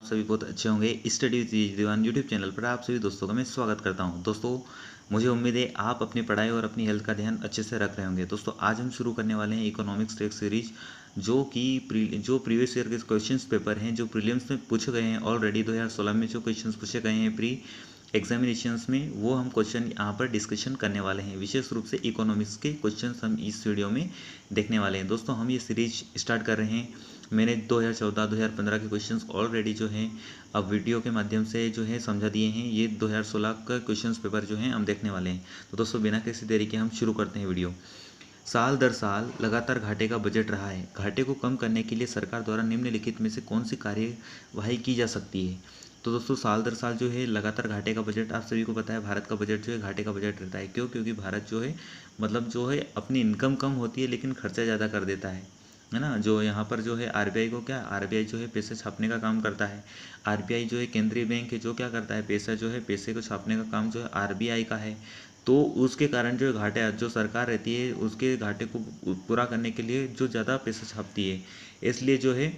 सभी बहुत अच्छे होंगे। Study with Diwan YouTube channel पर आप सभी दोस्तों का मैं स्वागत करता हूं। दोस्तों, मुझे उम्मीद है आप अपनी पढ़ाई और अपनी हेल्थ का ध्यान अच्छे से रख रहे होंगे। दोस्तों, आज हम शुरू करने वाले हैं इकोनॉमिक्स टेक्स्ट सीरीज, जो प्रीवियस ईयर के क्वेश्चंस पेपर हैं, जो प्रीलिम्स में पूछे गए हैं। ऑलरेडी 2016 में जो क्वेश्चंस पूछे गए हैं प्री एग्जामिनेशंस में, वो हम क्वेश्चन यहाँ पर डिस्कशन करने वाले हैं। विशेष रूप से इकोनॉमिक्स के क्वेश्चंस हम इस वीडियो में देखने वाले हैं। दोस्तों, हम ये सीरीज स्टार्ट कर रहे हैं। मैंने 2014-2015 के क्वेश्चंस ऑलरेडी जो हैं अब वीडियो के माध्यम से जो है समझा दिए हैं। ये 2016 का क्वेश्चंस पेपर जो हैं हम देखने वाले हैं। तो दोस्तों, बिना किसी देरी के हम शुरू करते हैं वीडियो। साल दर साल लगातार घाटे का बजट रहा है। घाटे को कम करने के लिए सरकार द्वारा निम्नलिखित में से कौन सी कार्यवाही की जा सकती है? तो दोस्तों, साल दर साल जो है लगातार घाटे का बजट, आप सभी को पता है भारत का बजट जो है घाटे का बजट रहता है। क्यों? क्योंकि भारत जो है जो है अपनी इनकम कम होती है लेकिन खर्चा ज़्यादा कर देता है ना। जो यहाँ पर जो है आरबीआई को क्या, आरबीआई जो है पैसे छापने का काम करता है। आरबीआई जो है केंद्रीय बैंक है, जो क्या करता है, पैसे को छापने का काम जो है आरबीआई का है। तो उसके कारण जो घाटे, जो सरकार रहती है उसके घाटे को पूरा करने के लिए जो ज़्यादा पैसे छापती है, इसलिए जो है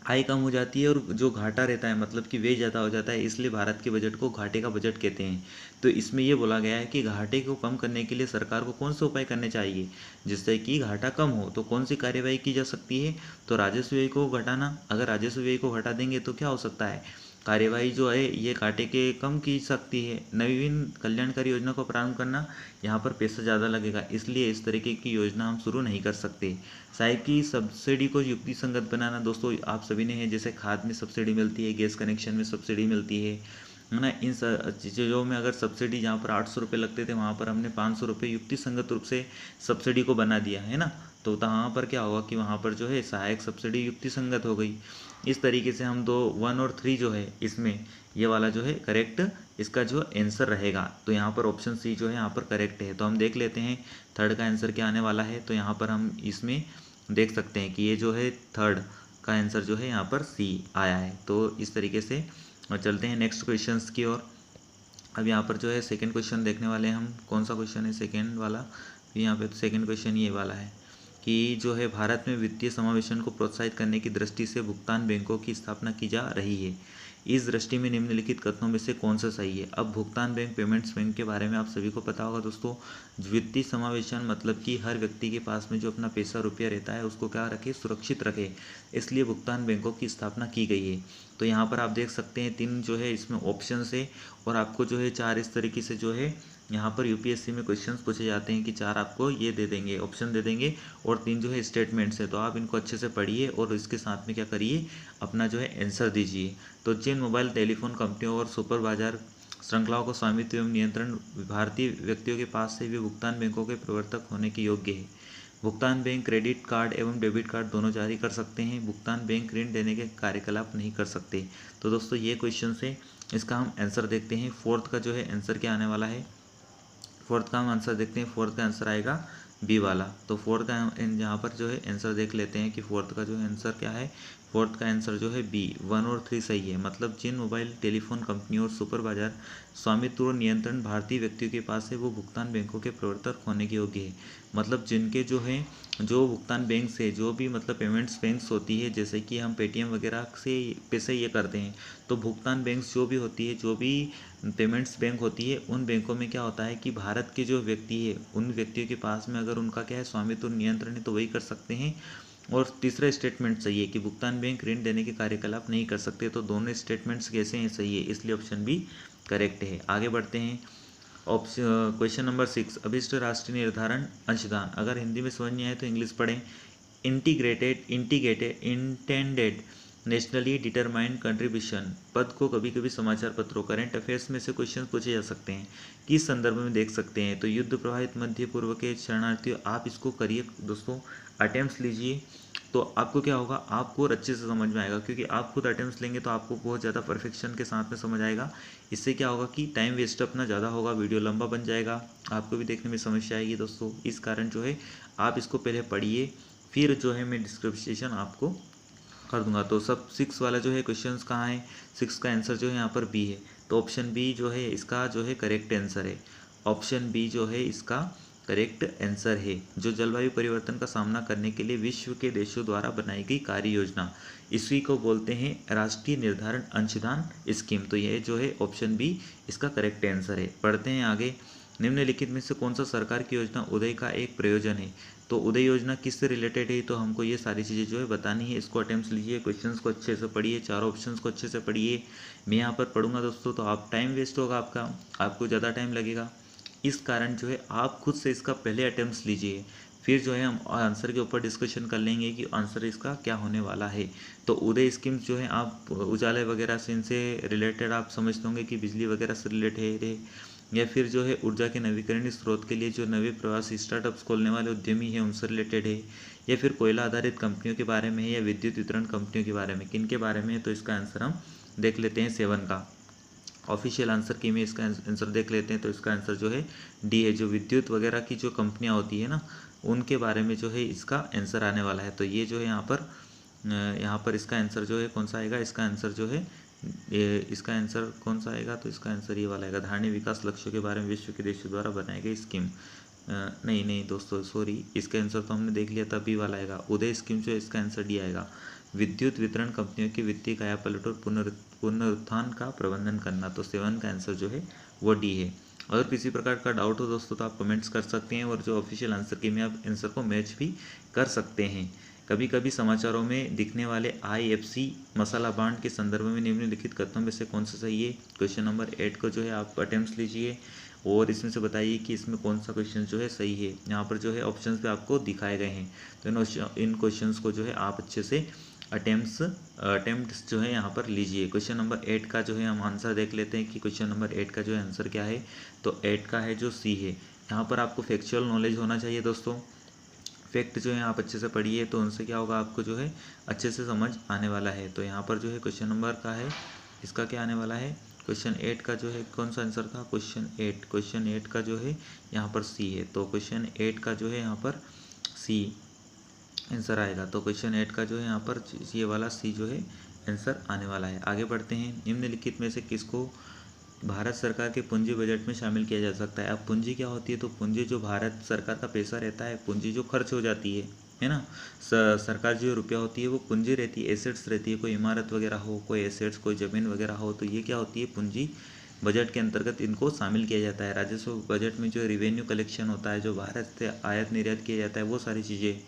आय कम हो जाती है और जो घाटा रहता है कि वे ज़्यादा हो जाता है। इसलिए भारत के बजट को घाटे का बजट कहते हैं। तो इसमें ये बोला गया है कि घाटे को कम करने के लिए सरकार को कौन से उपाय करने चाहिए जिससे कि घाटा कम हो। तो कौन सी कार्यवाही की जा सकती है? तो राजस्व व्यय को घटाना। अगर राजस्व व्यय को घटा देंगे तो क्या हो सकता है? कार्यवाही जो है ये घाटे के कम की सकती है। नवीन कल्याणकारी योजना को प्रारंभ करना, यहाँ पर पैसा ज़्यादा लगेगा, इसलिए इस तरीके की योजना हम शुरू नहीं कर सकते। साइड की सब्सिडी को युक्ति संगत बनाना। दोस्तों, आप सभी ने है जैसे खाद में सब्सिडी मिलती है, गैस कनेक्शन में सब्सिडी मिलती है ना। इन चीज़ों में अगर सब्सिडी जहाँ पर 800 रुपये लगते थे वहाँ पर हमने 500 रुपये युक्ति संगत रूप से सब्सिडी को बना दिया है ना। तो वहाँ पर क्या होगा कि वहाँ पर जो है सहायक सब्सिडी युक्ति संगत हो गई। इस तरीके से हम 2, 1 और 3 जो है इसमें ये वाला जो है करेक्ट इसका जो आंसर रहेगा। तो यहाँ पर ऑप्शन सी जो है यहाँ पर करेक्ट है। तो हम देख लेते हैं थर्ड का आंसर क्या आने वाला है। तो यहाँ पर हम इसमें देख सकते हैं कि ये जो है थर्ड का आंसर जो है यहाँ पर सी आया है। तो इस तरीके से चलते हैं नेक्स्ट क्वेश्चंस की ओर। अब यहाँ पर जो है सेकंड क्वेश्चन देखने वाले हैं हम। कौन सा क्वेश्चन है सेकंड वाला? यहाँ पे सेकंड क्वेश्चन ये वाला है कि जो है भारत में वित्तीय समावेशन को प्रोत्साहित करने की दृष्टि से भुगतान बैंकों की स्थापना की जा रही है। इस दृष्टि में निम्नलिखित कथनों में से कौन सा सही है? अब भुगतान बैंक, पेमेंट्स बैंक के बारे में आप सभी को पता होगा दोस्तों। वित्तीय समावेशन मतलब कि हर व्यक्ति के पास में जो अपना पैसा रुपया रहता है उसको क्या रखे, सुरक्षित रखे, इसलिए भुगतान बैंकों की स्थापना की गई है। तो यहाँ पर आप देख सकते हैं 3 जो है इसमें ऑप्शन है और आपको जो है 4 इस तरीके से जो है यहाँ पर यूपीएससी में क्वेश्चंस पूछे जाते हैं कि 4 आपको ये दे देंगे, ऑप्शन दे देंगे, और 3 जो है स्टेटमेंट्स है। तो आप इनको अच्छे से पढ़िए और इसके साथ में क्या करिए, अपना जो है आंसर दीजिए। तो जिन मोबाइल टेलीफोन कंपनियों और सुपर बाजार श्रृंखलाओं को स्वामित्व एवं नियंत्रण भारतीय व्यक्तियों के पास से वे भुगतान बैंकों के प्रवर्तक होने के योग्य है। भुगतान बैंक क्रेडिट कार्ड एवं डेबिट कार्ड दोनों जारी कर सकते हैं। भुगतान बैंक ऋण देने के कार्यकलाप नहीं कर सकते। तो दोस्तों, ये क्वेश्चन से इसका हम आंसर देखते हैं। फोर्थ का जो है आंसर क्या आने वाला है? फोर्थ का हम आंसर देखते हैं। फोर्थ का आंसर आएगा बी वाला। तो फोर्थ का यहाँ पर जो है आंसर देख लेते हैं कि फोर्थ का जो है आंसर क्या है। फोर्थ का आंसर जो है बी, 1 और 3 सही है। मतलब जिन मोबाइल टेलीफोन कंपनियों और सुपर बाजार स्वामित्व और नियंत्रण भारतीय व्यक्तियों के पास है वो भुगतान बैंकों के प्रवर्तक होने के योग्य है। मतलब जिनके जो है जो भुगतान बैंक से जो भी पेमेंट्स बैंक्स होती है, जैसे कि हम पेटीएम वगैरह से पैसे ये करते हैं, तो भुगतान बैंक्स जो भी होती है, जो भी पेमेंट्स बैंक होती है, उन बैंकों में क्या होता है कि भारत के जो व्यक्ति है उन व्यक्तियों के पास में अगर उनका क्या है स्वामित्व नियंत्रण है तो वही कर सकते हैं। और तीसरा स्टेटमेंट सही है कि भुगतान बैंक ऋण देने के कार्यकलाप नहीं कर सकते। तो दोनों स्टेटमेंट्स कैसे हैं, सही है, इसलिए ऑप्शन बी करेक्ट है। आगे बढ़ते हैं। ऑप्शन क्वेश्चन नंबर 6, अभिष्ट राष्ट्रीय निर्धारण अंशदान। अगर हिंदी में समझ नहीं आए तो इंग्लिश पढ़ें। इंटेंडेड नेशनली डिटरमाइंड कंट्रीब्यूशन पद को कभी कभी समाचार पत्रों, करंट अफेयर्स में से क्वेश्चन पूछे जा सकते हैं। किस संदर्भ में देख सकते हैं? तो युद्ध प्रभावित मध्य पूर्व के शरणार्थियों, आप इसको करिए दोस्तों, अटेम्प्ट्स लीजिए, तो आपको क्या होगा, आपको और अच्छे से समझ में आएगा। क्योंकि आप खुद अटेम्प्ट्स लेंगे तो आपको बहुत ज़्यादा परफेक्शन के साथ में समझ आएगा। इससे क्या होगा कि टाइम वेस्ट अपना ज़्यादा होगा, वीडियो लंबा बन जाएगा, आपको भी देखने में समस्या आएगी दोस्तों। इस कारण जो है आप इसको पहले पढ़िए, फिर जो है मैं डिस्क्रिप्शन आपको कर दूंगा। तो सब 6 वाला जो है क्वेश्चंस कहाँ है, 6 का आंसर जो है यहाँ पर बी है। तो ऑप्शन बी जो है इसका जो है करेक्ट आंसर है। ऑप्शन बी जो है इसका करेक्ट आंसर है। जो जलवायु परिवर्तन का सामना करने के लिए विश्व के देशों द्वारा बनाई गई कार्य योजना, इसी को बोलते हैं राष्ट्रीय निर्धारण अंशदान स्कीम। तो यह जो है ऑप्शन बी इसका करेक्ट आंसर है। पढ़ते हैं आगे। निम्नलिखित में से कौन सा सरकार की योजना उदय का एक प्रयोजन है? तो उदय योजना किससे रिलेटेड है? तो हमको ये सारी चीज़ें जो है बतानी है। इसको अटेम्प्ट लीजिए, क्वेश्चंस को अच्छे से पढ़िए, चारों ऑप्शंस को अच्छे से पढ़िए। मैं यहाँ पर पढ़ूंगा दोस्तों तो आप टाइम वेस्ट होगा आपका, आपको ज़्यादा टाइम लगेगा। इस कारण जो है आप खुद से इसका पहले अटेम्प्ट लीजिए, फिर जो है हम आंसर के ऊपर डिस्कशन कर लेंगे कि आंसर इसका क्या होने वाला है। तो उदय स्कीम जो है आप उजाले वगैरह से इनसे रिलेटेड आप समझते होंगे कि बिजली वगैरह से रिलेटेड है, या फिर जो है ऊर्जा के नवीकरणीय स्रोत के लिए जो नए प्रवासी स्टार्टअप्स खोलने वाले उद्यमी हैं उनसे रिलेटेड है, या फिर कोयला आधारित कंपनियों के बारे में है, या विद्युत वितरण कंपनियों के बारे में, किन के बारे में है? तो इसका आंसर हम देख लेते हैं 7 का ऑफिशियल आंसर की में इसका आंसर देख लेते हैं। तो इसका आंसर जो है डी है। जो विद्युत वगैरह की जो कंपनियां होती है ना, उनके बारे में जो है इसका आंसर आने वाला है। तो ये जो है यहाँ पर इसका आंसर जो है कौन सा आएगा? इसका आंसर जो है इसका आंसर कौन सा आएगा? तो इसका आंसर ये वाला आएगा, धारणीय विकास लक्ष्यों के बारे में विश्व के देशों द्वारा बनाई गई स्कीम। नहीं दोस्तों सॉरी, इसका आंसर तो हमने देख लिया था, बी वाला आएगा उदय स्कीम जो है, इसका आंसर डी आएगा। विद्युत वितरण कंपनियों की वित्तीय कायापलट और पुनरुत्थान का प्रबंधन करना। तो 7 का आंसर जो है वो डी है। अगर किसी प्रकार का डाउट हो दोस्तों तो आप कमेंट्स कर सकते हैं, और जो ऑफिशियल आंसर की में आप आंसर को मैच भी कर सकते हैं। कभी कभी समाचारों में दिखने वाले IFC मसाला बांड के संदर्भ में निम्नलिखित कथनों में से कौन सा सही है? क्वेश्चन नंबर 8 को जो है आप अटेम्प्ट लीजिए और इसमें से बताइए कि इसमें कौन सा क्वेश्चन जो है सही है। यहाँ पर जो है ऑप्शंस पे आपको दिखाए गए हैं, तो इन क्वेश्चंस को जो है आप अच्छे से अटेम्प्ट्स जो है यहाँ पर लीजिए। क्वेश्चन नंबर 8 का जो है हम आंसर देख लेते हैं कि क्वेश्चन नंबर 8 का जो है आंसर क्या है। तो 8 का है जो सी है। यहाँ पर आपको फैक्चुअल नॉलेज होना चाहिए दोस्तों। फैक्ट जो है आप अच्छे से पढ़िए, तो उनसे क्या होगा, आपको जो है अच्छे से समझ आने वाला है। तो यहाँ पर जो है क्वेश्चन नंबर का है, इसका क्या आने वाला है? क्वेश्चन 8 का जो है कौन सा आंसर था? क्वेश्चन 8 का जो है यहाँ पर सी है। तो क्वेश्चन 8 का जो है यहाँ पर सी आंसर आएगा। तो क्वेश्चन 8 का जो है यहाँ पर ये वाला सी जो है आंसर आने वाला है। आगे बढ़ते हैं। निम्नलिखित में से किसको भारत सरकार के पूंजी बजट में शामिल किया जा सकता है? अब पूंजी क्या होती है? तो पूंजी जो भारत सरकार का पैसा रहता है, पूंजी जो खर्च हो जाती है ना। सरकार जो रुपया होती है वो पूंजी रहती है, एसेट्स रहती है। कोई इमारत वगैरह हो, कोई एसेट्स, कोई ज़मीन वगैरह हो, तो ये क्या होती है? पूंजी बजट के अंतर्गत इनको शामिल किया जाता है। राजस्व बजट में जो रेवेन्यू कलेक्शन होता है, जो भारत से आयात निर्यात किया जाता है, वो सारी चीज़ें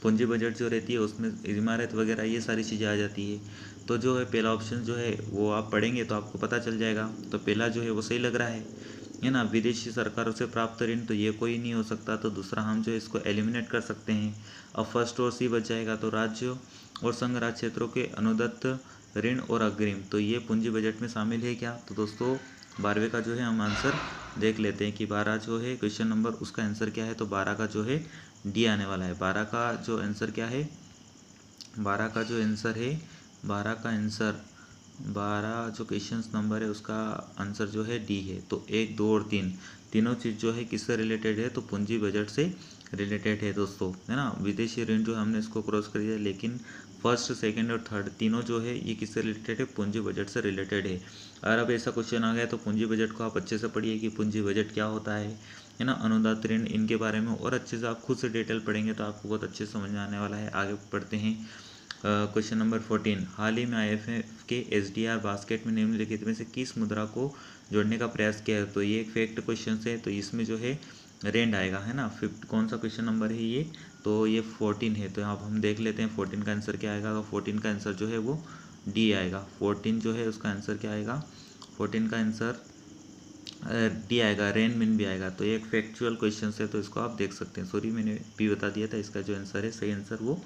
पूंजी बजट जो रहती है उसमें इमारत वगैरह ये सारी चीज़ें आ जाती है। तो जो है पहला ऑप्शन जो है वो आप पढ़ेंगे तो आपको पता चल जाएगा। तो पहला जो है वो सही लग रहा है ना। विदेशी सरकारों से प्राप्त ऋण, तो ये कोई नहीं हो सकता। तो दूसरा हम जो है इसको एलिमिनेट कर सकते हैं। अब फर्स्ट और सी बच जाएगा। तो राज्यों और संघ राज्य क्षेत्रों के अनुदत्त ऋण और अग्रिम, तो ये पूंजी बजट में शामिल है क्या? तो दोस्तों 12वें का जो है हम आंसर देख लेते हैं कि 12 जो है क्वेश्चन नंबर उसका आंसर क्या है। तो 12 का जो है डी आने वाला है। 12 का जो आंसर क्या है? 12 का जो आंसर है, 12 का आंसर 12 जो क्वेश्चन नंबर है उसका आंसर जो है डी है। तो 1, 2 और 3 तीनों चीज़ जो है किससे रिलेटेड है? तो पूंजी बजट से रिलेटेड है दोस्तों, है ना। विदेशी ऋण जो हमने इसको क्रॉस कर दिया, लेकिन फर्स्ट, सेकंड और थर्ड तीनों जो है ये किससे रिलेटेड है? पूंजी बजट से रिलेटेड है। अगर अब ऐसा क्वेश्चन आ गया तो पूंजी बजट को आप अच्छे से पढ़िए कि पूंजी बजट क्या होता है ना। अनुदात ऋण, इनके बारे में और अच्छे से आप खुद से डिटेल पढ़ेंगे तो आपको बहुत अच्छे से समझ में आने वाला है। आगे पढ़ते हैं। क्वेश्चन नंबर 14, हाल ही में IMF के SDR बास्केट में निम्नलिखित में से किस मुद्रा को जोड़ने का प्रयास किया है? तो ये एक फैक्ट क्वेश्चन है। तो इसमें जो है रेंड आएगा, है ना। कौन सा क्वेश्चन नंबर है ये? तो ये 14 है। तो यहाँ हम देख लेते हैं 14 का आंसर क्या आएगा। 14 का आंसर जो है वो डी आएगा। 14 जो है उसका आंसर क्या आएगा? 14 का आंसर डी आएगा। रेन मिन भी आएगा। तो ये एक फैक्चुअल क्वेश्चन है, तो इसको आप देख सकते हैं। सॉरी मैंने बी बता दिया था। इसका जो आंसर है, सही आंसर वो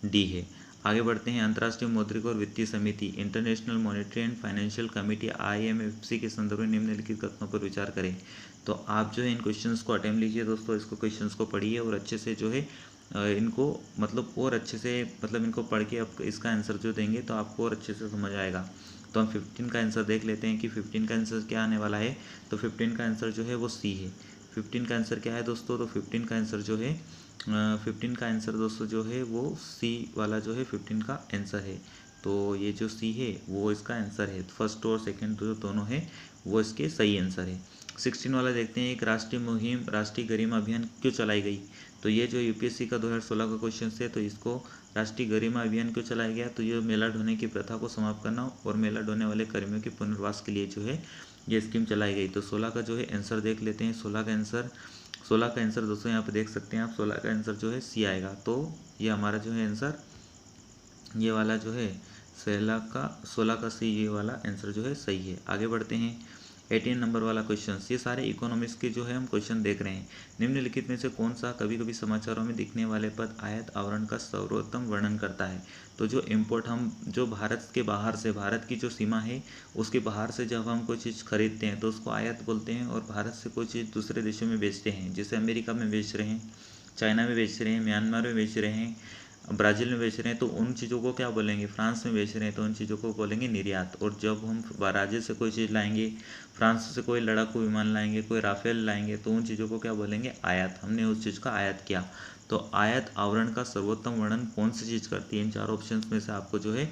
डी है। आगे बढ़ते हैं। अंतर्राष्ट्रीय मौद्रिक और वित्तीय समिति, international monetary and financial committee IMFC के संदर्भ में निम्नलिखित कथनों पर विचार करें। तो आप जो है इन क्वेश्चंस को अटेम्प्ट लीजिए दोस्तों। इसको क्वेश्चंस को पढ़िए और अच्छे से जो है इनको मतलब और अच्छे से मतलब इनको पढ़ के अब इसका आंसर जो देंगे तो आपको और अच्छे से समझ आएगा। तो हम 15 का आंसर देख लेते हैं कि 15 का आंसर क्या आने वाला है। तो 15 का आंसर जो है वो सी है। 15 का आंसर क्या है दोस्तों? तो 15 का आंसर जो है 15 का आंसर दोस्तों जो है वो सी वाला जो है 15 का आंसर है। तो ये जो सी है वो इसका आंसर है। फर्स्ट और सेकंड जो दोनों है वो इसके सही आंसर है। 16 वाला देखते हैं, एक राष्ट्रीय मुहिम राष्ट्रीय गरिमा अभियान क्यों चलाई गई। तो ये जो यूपीएससी का 2016 का क्वेश्चन है, तो इसको राष्ट्रीय गरिमा अभियान क्यों चलाया गया, तो ये मेला ढोने की प्रथा को समाप्त करना और मेला ढोने वाले कर्मियों के पुनर्वास के लिए जो है ये स्कीम चलाई गई। तो 16 का जो है आंसर देख लेते हैं। 16 का आंसर दोस्तों यहाँ पे देख सकते हैं आप, 16 का आंसर जो है सी आएगा। तो ये हमारा जो है आंसर ये वाला जो है 16 का सी, ये वाला आंसर जो है सही है। आगे बढ़ते हैं 18 नंबर वाला क्वेश्चन। ये सारे इकोनॉमिक्स के जो है हम क्वेश्चन देख रहे हैं। निम्नलिखित में से कौन सा कभी कभी समाचारों में दिखने वाले पद आयत आवरण का सर्वोत्तम वर्णन करता है। तो जो इम्पोर्ट हम जो भारत के बाहर से, भारत की जो सीमा है उसके बाहर से जब हम कोई चीज़ खरीदते हैं तो उसको आयत बोलते हैं, और भारत से कोई चीज़ दूसरे देशों में बेचते हैं, जैसे अमेरिका में बेच रहे हैं, चाइना में बेच रहे हैं, म्यांमार में बेच रहे हैं, ब्राज़ील में बेच रहे हैं, तो उन चीज़ों को क्या बोलेंगे, फ्रांस में बेच रहे हैं तो उन चीज़ों को बोलेंगे निर्यात। और जब हम ब्राज़ील से कोई चीज़ लाएंगे, फ्रांस से कोई लड़ाकू विमान लाएंगे, कोई राफेल लाएंगे, तो उन चीज़ों को क्या बोलेंगे, आयात। हमने उस चीज़ का आयात किया। तो आयात आवरण का सर्वोत्तम वर्णन कौन सी चीज़ करती है, इन चारों ऑप्शन में से आपको जो है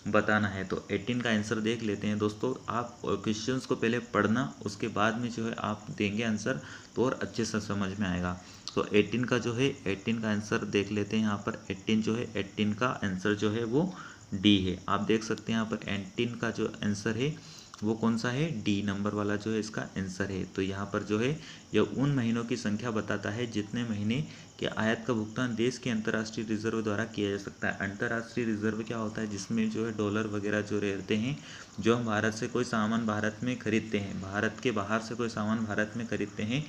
बताना है। तो 18 का आंसर देख लेते हैं दोस्तों। आप क्वेश्चंस को पहले पढ़ना, उसके बाद में जो है आप देंगे आंसर तो और अच्छे से समझ में आएगा। तो 18 का जो है 18 का आंसर देख लेते हैं। यहाँ पर 18 जो है 18 का आंसर जो है वो डी है। आप देख सकते हैं यहाँ पर 18 का जो आंसर है वो कौन सा है, डी नंबर वाला जो है इसका आंसर है। तो यहाँ पर जो है यह उन महीनों की संख्या बताता है जितने महीने के आयात का भुगतान देश के अंतर्राष्ट्रीय रिजर्व द्वारा किया जा सकता है। अंतर्राष्ट्रीय रिजर्व क्या होता है, जिसमें जो है डॉलर वगैरह जो रहते हैं, जो हम भारत से कोई सामान भारत में खरीदते हैं, भारत के बाहर से कोई सामान भारत में खरीदते हैं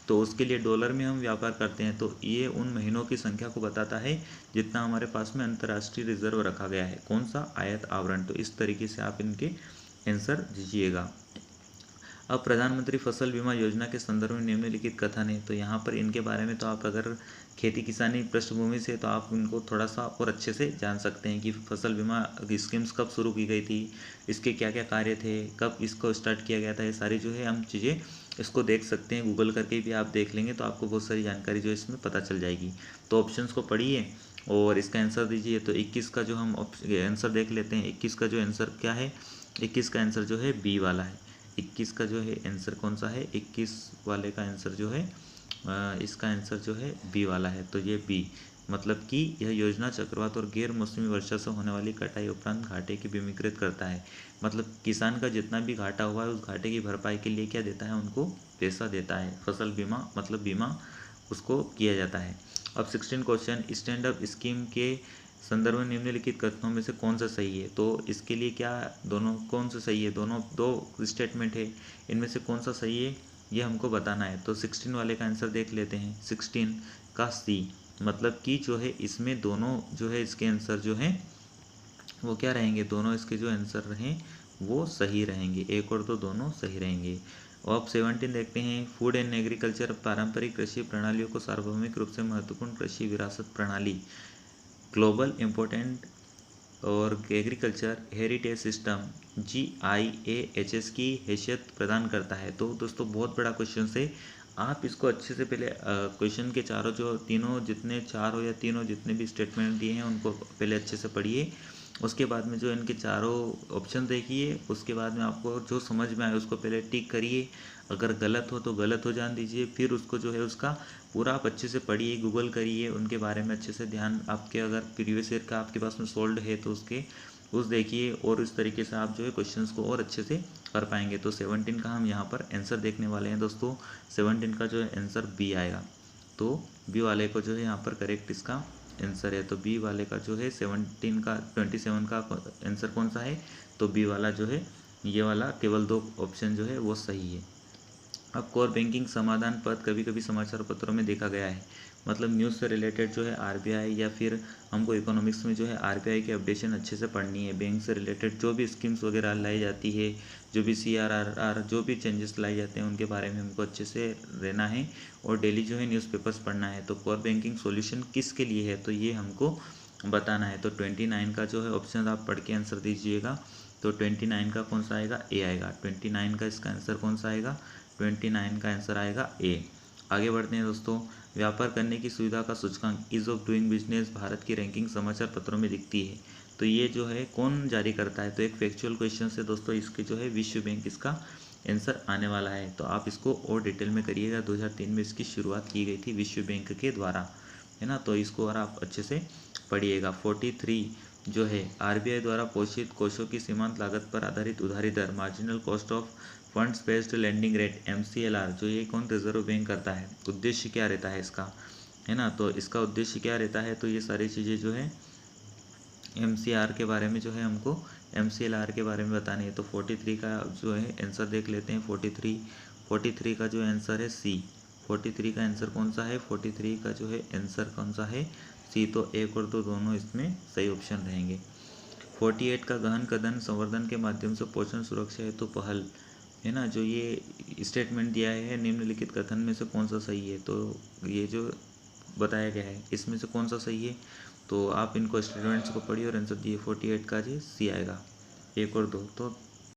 तो उसके लिए डॉलर में हम व्यापार करते हैं। तो ये उन महीनों की संख्या को बताता है जितना हमारे पास में अंतर्राष्ट्रीय रिजर्व रखा गया है। कौन सा, आयत आवरण। तो इस तरीके से आप इनके आंसर दीजिएगा। अब प्रधानमंत्री फसल बीमा योजना के संदर्भ में निम्नलिखित कथन है। तो यहाँ पर इनके बारे में तो आप अगर खेती किसानी पृष्ठभूमि से, तो आप इनको थोड़ा सा और अच्छे से जान सकते हैं कि फसल बीमा स्कीम्स कब शुरू की गई थी, इसके क्या क्या कार्य थे, कब इसको स्टार्ट किया गया था। ये सारी जो है हम चीज़ें इसको देख सकते हैं, गूगल करके भी आप देख लेंगे तो आपको बहुत सारी जानकारी जो इसमें पता चल जाएगी। तो ऑप्शंस को पढ़िए और इसका आंसर दीजिए। तो 21 का जो हम आंसर देख लेते हैं। 21 का जो आंसर क्या है, 21 का आंसर जो है बी वाला है। 21 का जो है आंसर कौन सा है, 21 वाले का आंसर जो है इसका आंसर जो है बी वाला है। तो ये बी मतलब कि यह योजना चक्रवात और गैर मौसमी वर्षा से होने वाली कटाई उपरांत घाटे की बीमीकृत करता है। मतलब किसान का जितना भी घाटा हुआ है उस घाटे की भरपाई के लिए क्या देता है, उनको पैसा देता है। फसल बीमा मतलब बीमा उसको किया जाता है। अब 16 क्वेश्चन, स्टैंड अप स्कीम के संदर्भ में निम्नलिखित कथनों में से कौन सा सही है। तो इसके लिए क्या दोनों कौन सा सही है, दोनों दो स्टेटमेंट है, इनमें से कौन सा सही है ये हमको बताना है। तो 16 वाले का आंसर देख लेते हैं। 16 का सी मतलब कि जो है इसमें दोनों जो है इसके आंसर जो हैं वो क्या रहेंगे, दोनों इसके जो आंसर रहें वो सही रहेंगे, एक और दो दोनों सही रहेंगे। और अब 17 देखते हैं। फूड एंड एग्रीकल्चर पारंपरिक कृषि प्रणालियों को सार्वभौमिक रूप से महत्वपूर्ण कृषि विरासत प्रणाली, ग्लोबल इम्पोर्टेंट और एग्रीकल्चर हेरिटेज सिस्टम GIAHS की हैसियत प्रदान करता है। तो दोस्तों बहुत बड़ा क्वेश्चन है, आप इसको अच्छे से पहले क्वेश्चन के चारों जो तीनों जितने चार हो या तीनों जितने भी स्टेटमेंट दिए हैं उनको पहले अच्छे से पढ़िए। उसके बाद में जो इनके चारों ऑप्शन देखिए, उसके बाद में आपको जो समझ में आए उसको पहले टिक करिए, अगर गलत हो तो गलत हो जान दीजिए, फिर उसको जो है उसका पूरा आप अच्छे से पढ़िए, गूगल करिए, उनके बारे में अच्छे से ध्यान, आपके अगर प्रीवियस ईयर का आपके पास में सोल्ड है तो उस देखिए, और इस तरीके से आप जो है क्वेश्चंस को और अच्छे से कर पाएंगे। तो 17 का हम यहाँ पर आंसर देखने वाले हैं दोस्तों। 17 का जो है आंसर बी आएगा। तो बी वाले को जो है यहाँ पर करेक्ट इसका आंसर है। तो बी वाले का जो है 27 का आंसर कौन सा है, तो बी वाला जो है ये वाला, केवल दो ऑप्शन जो है वो सही है। अब कोर बैंकिंग समाधान पद कभी कभी समाचार पत्रों में देखा गया है। मतलब न्यूज़ से रिलेटेड जो है RBI या फिर हमको इकोनॉमिक्स में जो है RBI की अपडेशन अच्छे से पढ़नी है। बैंक से रिलेटेड जो भी स्कीम्स वगैरह लाई जाती है, जो भी CRR जो भी चेंजेस लाई जाते हैं उनके बारे में हमको अच्छे से रहना है और डेली जो है न्यूज़पेपर्स पढ़ना है। तो कोर बैंकिंग सोल्यूशन किसके लिए है, तो ये हमको बताना है। तो 29 का जो है ऑप्शन आप पढ़ के आंसर दीजिएगा। तो 29 का कौन सा आएगा, ए आएगा। 29 का इसका आंसर कौन सा आएगा, 29 का आंसर आएगा ए। आगे बढ़ते हैं दोस्तों। व्यापार करने की सुविधा का सूचकांक ease of doing business Bharat की रैंकिंग समाचार पत्रों में दिखती है। तो ये जो है कौन जारी करता है, तो एक फैक्चुअल क्वेश्चन है दोस्तों। इसके जो है विश्व बैंक इसका आंसर आने वाला है। तो आप इसको और डिटेल में करिएगा। 2003 में इसकी शुरुआत की गई थी विश्व बैंक के द्वारा, है ना। तो इसको और आप अच्छे से पढ़िएगा। 43 जो है आरबीआई द्वारा पोषित कोषों की सीमांत लागत पर आधारित उधारी दर, marginal cost of funds based lending rate, MCLR, जो ये कौन रिजर्व बैंक करता है। उद्देश्य क्या रहता है इसका, है ना। तो इसका उद्देश्य क्या रहता है, तो ये सारी चीज़ें जो है एमसीआर के बारे में जो है हमको एमसीएलआर के बारे में बतानी है। तो 43 का जो है आंसर देख लेते हैं। 43 का जो आंसर है सी। 43 का आंसर कौन सा है, 43 का जो है आंसर कौन सा है, सी। तो एक और दो दोनों इसमें सही ऑप्शन रहेंगे। 48 का गहन कदन संवर्धन के माध्यम से पोषण सुरक्षा हेतु पहल, है ना। जो ये स्टेटमेंट दिया है निम्नलिखित कथन में से कौन सा सही है। तो ये जो बताया गया है इसमें से कौन सा सही है, तो आप इनको स्टेटमेंट्स को पढ़िए और आंसर दिए। 48 का जी सी आएगा। एक और दो, तो